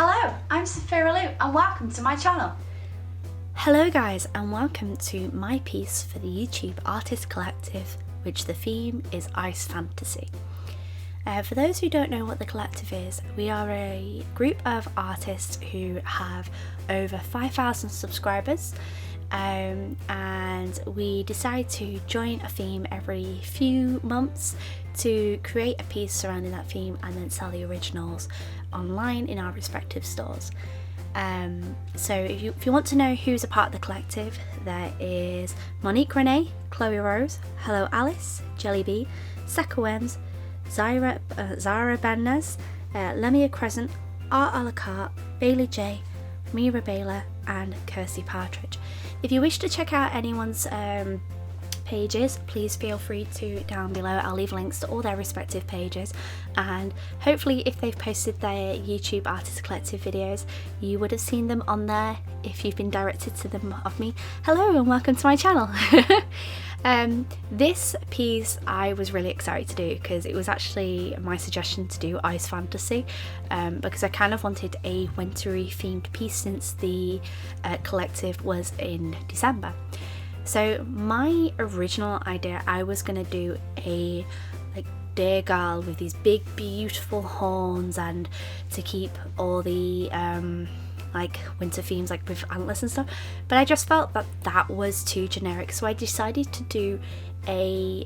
Hello, I'm Sophiralou and welcome to my channel. Hello guys, and welcome to my piece for the YouTube Artist Collective, which the theme is Ice Fantasy. For those who don't know what the collective is, we are a group of artists who have over 5,000 subscribers, and we decide to join a theme every few months to create a piece surrounding that theme and then sell the originals online in our respective stores. So if you want to know who's a part of the collective, there is Monique Renee, Chloe Rose, Hello Alice, Jellyby, Saka Wems, Zara Benez, Lemia Crescent, Art a la carte, Bailey J, Mira Baylor and Kirsty Partridge. If you wish to check out anyone's pages, please feel free to down below. I'll leave links to all their respective pages, and hopefully if they've posted their YouTube Artist Collective videos, you would have seen them on there if you've been directed to them of me. Hello and welcome to my channel. This piece I was really excited to do because it was actually my suggestion to do Ice Fantasy, because I kind of wanted a wintry themed piece since the collective was in December. So my original idea, I was going to do a deer girl with these big beautiful horns, and to keep all the winter themes with antlers and stuff, but I just felt that that was too generic, so I decided to do a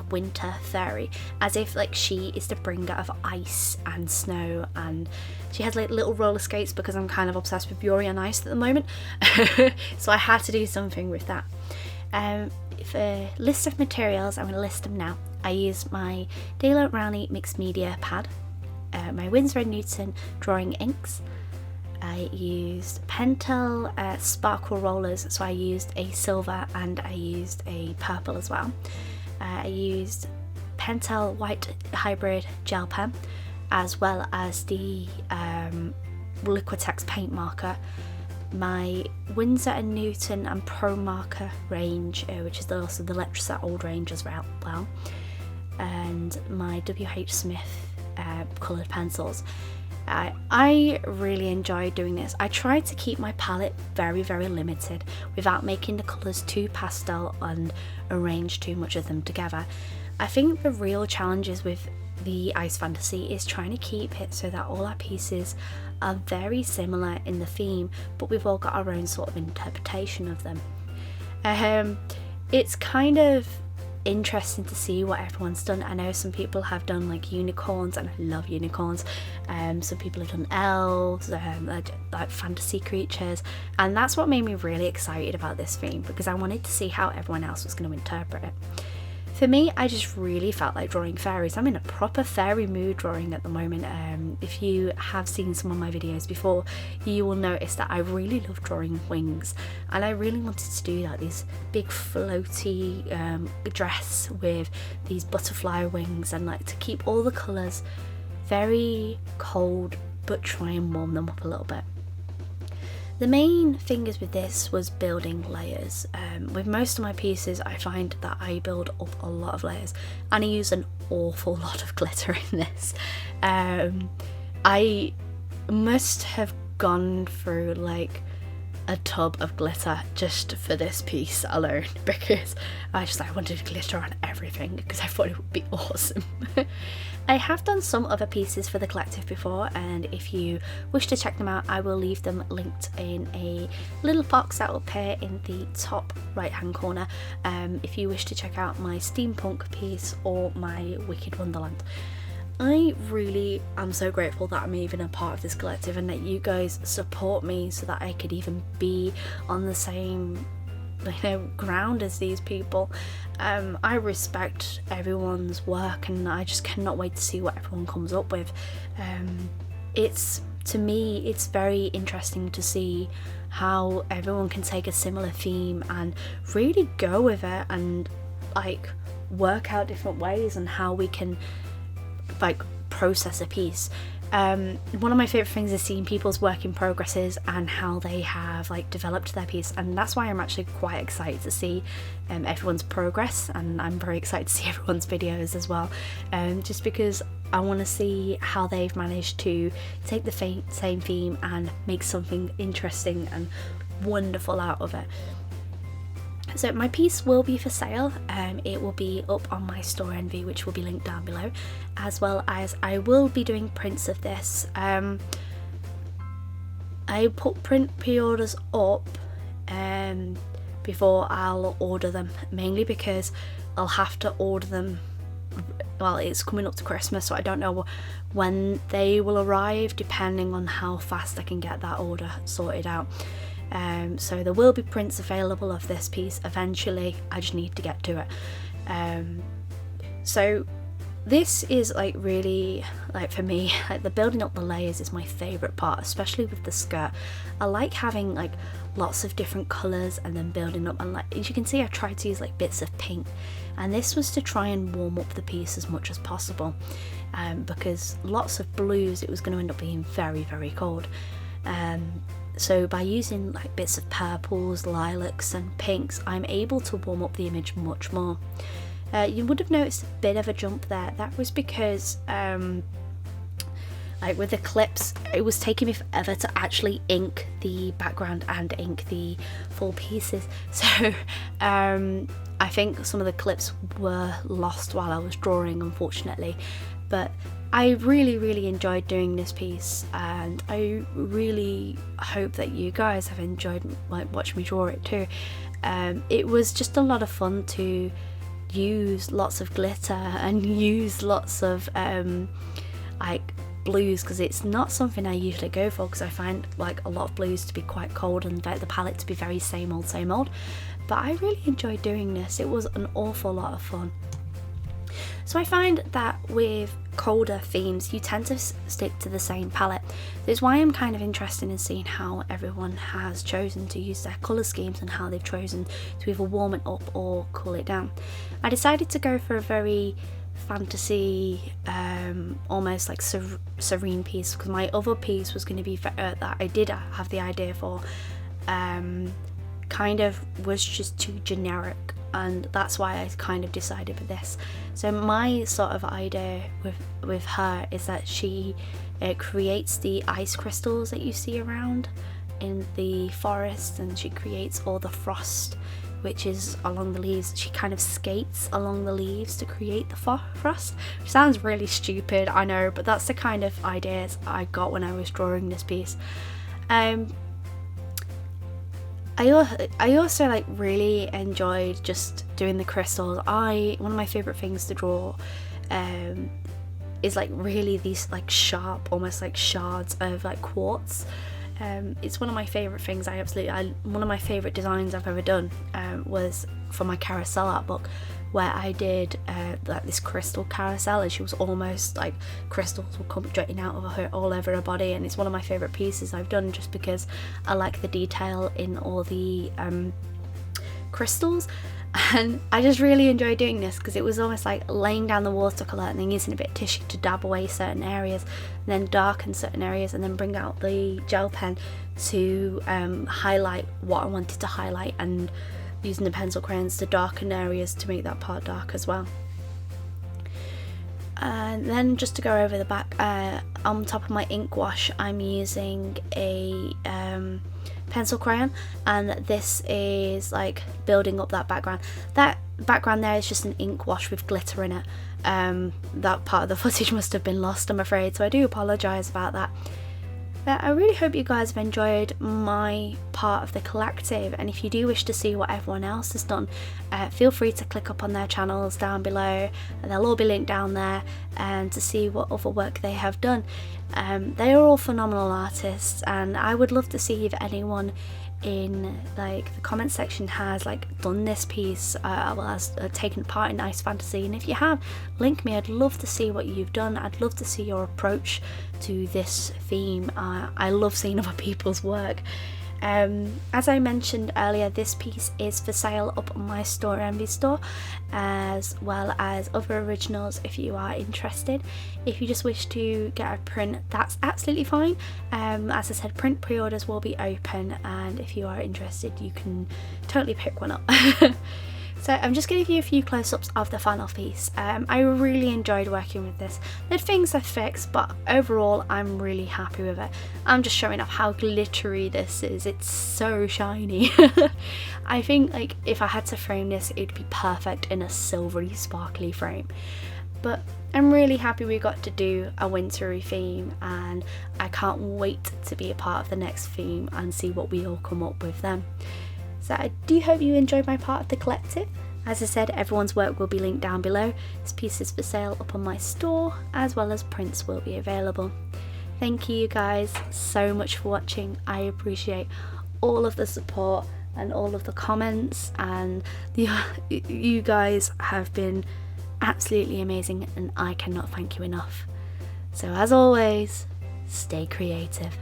winter fairy, as if she is the bringer of ice and snow, and she has little roller skates because I'm kind of obsessed with Yuri on Ice at the moment. So I had to do something with that. For list of materials, I'm going to list them now. I used my Rowney Mixed media pad, my Windsor & Newton drawing inks. I used pentel sparkle rollers, so I used a silver and I used a purple as well. I used pentel white hybrid gel pen, as well as the liquidtex paint marker, my Windsor & Newton and Pro marker range, which is also the Letraset old range as well, and my WH Smith coloured pencils. I really enjoy doing this. I try to keep my palette very limited without making the colours too pastel and arrange too much of them together. I think the real challenges with the Ice Fantasy is trying to keep it so that all our pieces are very similar in the theme, but we've all got our own sort of interpretation of them. It's kind of interesting to see what everyone's done. I know some people have done unicorns, and I love unicorns. Some people have done elves, like fantasy creatures, and that's what made me really excited about this theme, because I wanted to see how everyone else was going to interpret it. For me, I just really felt like drawing fairies. I'm in a proper fairy mood drawing at the moment. If you have seen some of my videos before, you will notice that I really love drawing wings, and I really wanted to do this big floaty dress with these butterfly wings, and to keep all the colours very cold but try and warm them up a little bit. The main thing is with this was building layers. With most of my pieces, I find that I build up a lot of layers, and I use an awful lot of glitter in this. I must have gone through a tub of glitter just for this piece alone, because I wanted glitter on everything because I thought it would be awesome. I have done some other pieces for the collective before, and if you wish to check them out, I will leave them linked in a little box that will appear in the top right hand corner, if you wish to check out my steampunk piece or my Wicked Wonderland. I really am so grateful that I'm even a part of this collective, and that you guys support me so that I could even be on the same ground as these people. I respect everyone's work, and I just cannot wait to see what everyone comes up with. To me, it's very interesting to see how everyone can take a similar theme and really go with it, and work out different ways and how we can process a piece. One of my favourite things is seeing people's work in progresses and how they have like developed their piece, and that's why I'm actually quite excited to see everyone's progress, and I'm very excited to see everyone's videos as well, just because I want to see how they've managed to take the same theme and make something interesting and wonderful out of it. So my piece will be for sale. It will be up on my store envy, which will be linked down below, as well as I will be doing prints of this. I put print pre-orders up before I'll order them, mainly because I'll have to order them. Well, it's coming up to Christmas, so I don't know when they will arrive, depending on how fast I can get that order sorted out. So there will be prints available of this piece eventually. I just need to get to it. So this is like really, like for me, like the building up the layers is my favourite part, especially with the skirt. I like having like lots of different colours and then building up, and like as you can see I tried to use like bits of pink, and this was to try and warm up the piece as much as possible, because lots of blues it was going to end up being very, very cold. So by using like bits of purples, lilacs and pinks, I'm able to warm up the image much more. You would have noticed a bit of a jump there. That was because like with the clips, it was taking me forever to actually ink the background and ink the full pieces. So I think some of the clips were lost while I was drawing, unfortunately. But I really enjoyed doing this piece, and I really hope that you guys have enjoyed like watching me draw it too. It was just a lot of fun to use lots of glitter and use lots of like blues, because it's not something I usually go for, because I find like a lot of blues to be quite cold and the palette to be very same old. But I really enjoyed doing this. It was an awful lot of fun. So I find that with colder themes you tend to stick to the same palette. That's why I'm kind of interested in seeing how everyone has chosen to use their colour schemes and how they've chosen to either warm it up or cool it down. I decided to go for a very fantasy, almost like serene piece, because my other piece was going to be that I did have the idea for kind of was just too generic, and that's why I kind of decided for this. So my sort of idea with her is that she creates the ice crystals that you see around in the forest, and she creates all the frost which is along the leaves. She kind of skates along the leaves to create the frost, which sounds really stupid, I know, but that's the kind of ideas I got when I was drawing this piece. I also like really enjoyed just doing the crystals. One of my favourite things to draw is like really these like sharp, almost like shards of like quartz. It's one of my favourite things. One of my favourite designs I've ever done was for my carousel art book, where I did like this crystal carousel, and she was almost like crystals would come jutting out of her all over her body, and it's one of my favourite pieces I've done just because I like the detail in all the crystals. And I just really enjoyed doing this because it was almost like laying down the watercolour and then using a bit of tissue to dab away certain areas, and then darken certain areas, and then bring out the gel pen to highlight what I wanted to highlight, and using the pencil crayons to darken areas to make that part dark as well. And then just to go over the back, on top of my ink wash I'm using a pencil crayon, and this is like building up that background. That background there is just an ink wash with glitter in it. That part of the footage must have been lost, I'm afraid, so I do apologise about that. But I really hope you guys have enjoyed my part of the collective, and if you do wish to see what everyone else has done, feel free to click up on their channels down below, and they'll all be linked down there, and to see what other work they have done. They are all phenomenal artists, and I would love to see if anyone in like the comment section has like done this piece, has taken part in Ice Fantasy, and if you have, link me. I'd love to see what you've done. I'd love to see your approach to this theme. I love seeing other people's work. As I mentioned earlier, this piece is for sale up on my store Envy store, as well as other originals if you are interested. If you just wish to get a print, that's absolutely fine. As I said, print pre-orders will be open, and if you are interested you can totally pick one up. So I'm just going to give you a few close-ups of the final piece. I really enjoyed working with this. There are things I fixed, but overall I'm really happy with it. I'm just showing off how glittery this is. It's so shiny. I think like if I had to frame this, it'd be perfect in a silvery sparkly frame. But I'm really happy we got to do a wintry theme, and I can't wait to be a part of the next theme and see what we all come up with then. So I do hope you enjoyed my part of the collective. As I said, everyone's work will be linked down below. This piece is for sale up on my store, as well as prints will be available. Thank you guys so much for watching. I appreciate all of the support and all of the comments, and you guys have been absolutely amazing, and I cannot thank you enough. So as always, stay creative.